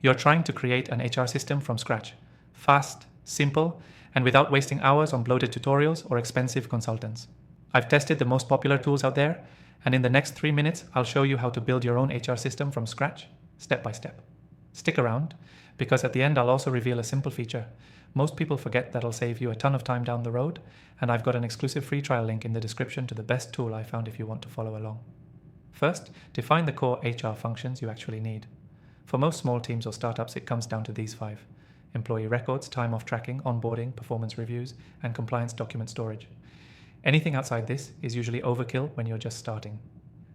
You're trying to create an HR system from scratch, fast, simple, and without wasting hours on bloated tutorials or expensive consultants. I've tested the most popular tools out there, and in the next 3 minutes, I'll show you how to build your own HR system from scratch, step by step. Stick around, because at the end I'll also reveal a simple feature. Most people forget that'll save you a ton of time down the road, and I've got an exclusive free trial link in the description to the best tool I found if you want to follow along. First, define the core HR functions you actually need. For most small teams or startups, it comes down to these 5: employee records, time off tracking, onboarding, performance reviews, and compliance document storage. Anything outside this is usually overkill when you're just starting.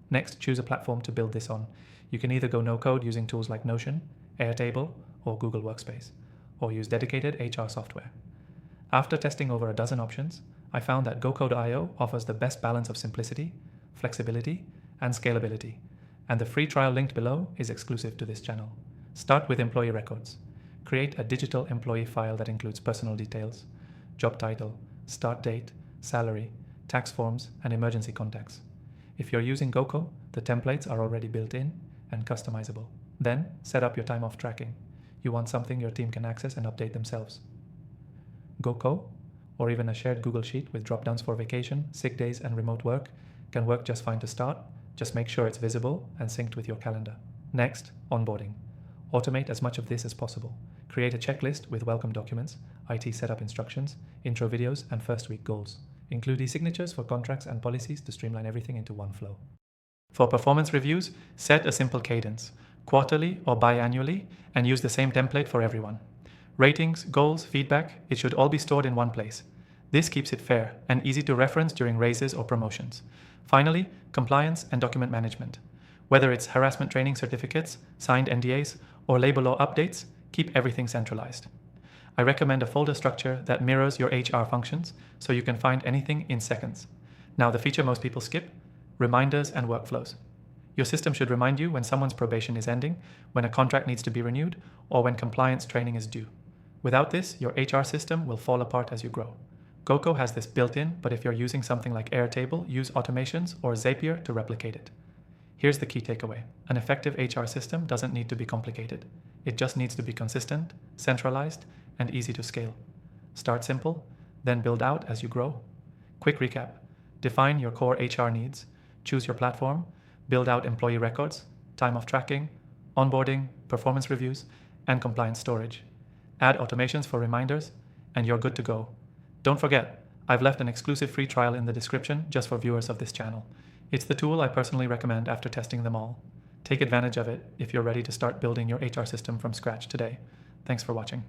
Next, choose a platform to build this on. You can either go no-code using tools like Notion, Airtable, or Google Workspace, or use dedicated HR software. After testing over a dozen options, I found that GoCode.io offers the best balance of simplicity, flexibility, and scalability, and the free trial linked below is exclusive to this channel. Start with employee records. Create a digital employee file that includes personal details, job title, start date, salary, tax forms, and emergency contacts. If you're using GoCo, the templates are already built in and customizable. Then, set up your time off tracking. You want something your team can access and update themselves. GoCo, or even a shared Google Sheet with drop-downs for vacation, sick days, and remote work, can work just fine to start. Just make sure it's visible and synced with your calendar. Next, onboarding. Automate as much of this as possible. Create a checklist with welcome documents, IT setup instructions, intro videos, and first week goals. Include e-signatures for contracts and policies to streamline everything into one flow. For performance reviews, set a simple cadence, quarterly or biannually, and use the same template for everyone. Ratings, goals, feedback, it should all be stored in one place. This keeps it fair and easy to reference during raises or promotions. Finally, compliance and document management. Whether it's harassment training certificates, signed NDAs, or labor law updates, keep everything centralized. I recommend a folder structure that mirrors your HR functions so you can find anything in seconds. Now, the feature most people skip: reminders and workflows. Your system should remind you when someone's probation is ending, when a contract needs to be renewed, or when compliance training is due. Without this, your HR system will fall apart as you grow. GoCo has this built in, but if you're using something like Airtable, use automations or Zapier to replicate it. Here's the key takeaway. An effective HR system doesn't need to be complicated. It just needs to be consistent, centralized, and easy to scale. Start simple, then build out as you grow. Quick recap. Define your core HR needs, choose your platform, build out employee records, time off tracking, onboarding, performance reviews, and compliance storage. Add automations for reminders, and you're good to go. Don't forget, I've left an exclusive free trial in the description just for viewers of this channel. It's the tool I personally recommend after testing them all. Take advantage of it if you're ready to start building your HR system from scratch today. Thanks for watching.